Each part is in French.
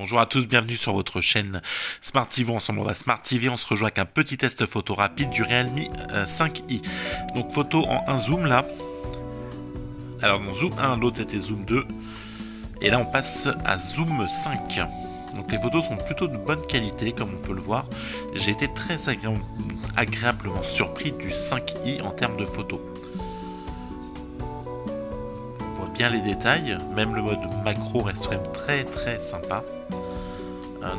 Bonjour à tous, bienvenue sur votre chaîne Smart TV. Ensemble on va Smart TV, on se rejoint avec un petit test photo rapide du Realme 5i. Donc photo en 1 zoom là. Alors dans zoom 1, l'autre c'était zoom 2. Et là on passe à zoom 5. Donc les photos sont plutôt de bonne qualité comme on peut le voir. J'ai été très agréablement surpris du 5i en termes de photos. On voit bien les détails, même le mode macro reste quand même très sympa.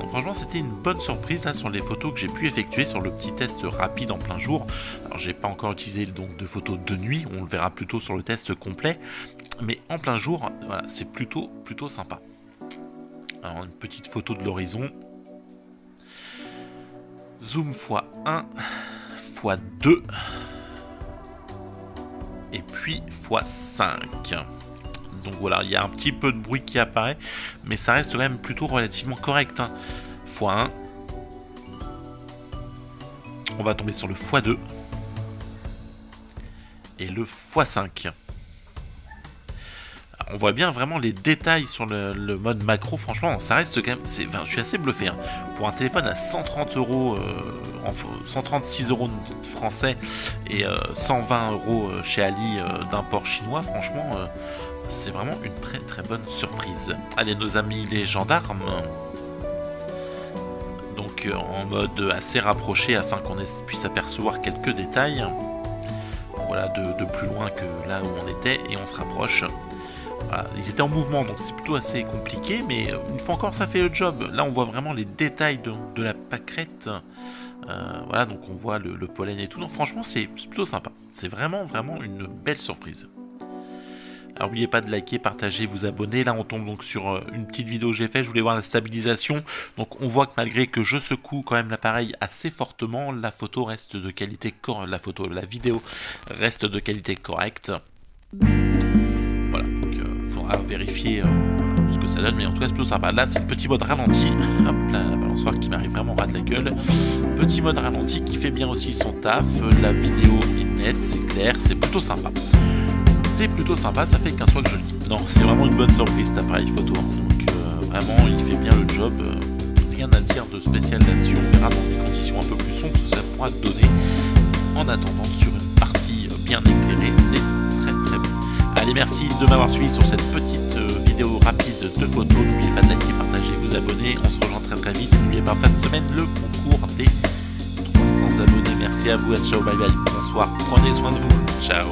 Donc franchement c'était une bonne surprise là sur les photos que j'ai pu effectuer sur le petit test rapide en plein jour. Alors j'ai pas encore utilisé donc de photos de nuit, on le verra plutôt sur le test complet, mais en plein jour voilà, c'est plutôt sympa. Alors une petite photo de l'horizon, zoom x1 x2 et puis x5. Donc voilà, il y a un petit peu de bruit qui apparaît, mais ça reste quand même plutôt relativement correct. Hein. x1. On va tomber sur le x2. Et le x5. On voit bien vraiment les détails sur le mode macro. Franchement, ça reste quand même... Enfin, je suis assez bluffé. Hein. Pour un téléphone à 130 €, 136 € français et 120 € chez Ali d'import chinois, franchement... c'est vraiment une très bonne surprise. Allez, nos amis les gendarmes. Donc en mode assez rapproché afin qu'on puisse apercevoir quelques détails. Voilà, de plus loin que là où on était et on se rapproche. Voilà, ils étaient en mouvement donc c'est plutôt assez compliqué, mais une fois encore ça fait le job. Là on voit vraiment les détails de la pâquerette. Voilà, donc on voit le pollen et tout. Donc franchement c'est plutôt sympa. C'est vraiment une belle surprise. Alors n'oubliez pas de liker, partager, vous abonner. Là on tombe donc sur une petite vidéo que j'ai faite. Je voulais voir la stabilisation. Donc on voit que malgré que je secoue quand même l'appareil assez fortement, la photo reste de qualité la vidéo reste de qualité correcte. Voilà, donc il faudra vérifier ce que ça donne, mais en tout cas c'est plutôt sympa. Là c'est le petit mode ralenti. Hop, la balançoire qui m'arrive vraiment ras de la gueule. Petit mode ralenti qui fait bien aussi son taf. La vidéo est nette, c'est clair, c'est plutôt sympa. C'est plutôt sympa, ça fait 15 fois que je le dis. Non, c'est vraiment une bonne surprise cet appareil photo. Donc vraiment, il fait bien le job. Rien à dire de spécial là-dessus. On verra dans des conditions un peu plus sombres ce que ça pourra donner. En attendant, sur une partie bien éclairée, c'est très bon. Allez, merci de m'avoir suivi sur cette petite vidéo rapide de photos. N'oubliez pas de liker, partager, vous abonner. On se rejoint très vite. N'oubliez pas, fin de semaine, le concours des 300 abonnés. Merci à vous, et ciao, bye bye, bonsoir. Prenez soin de vous. Ciao.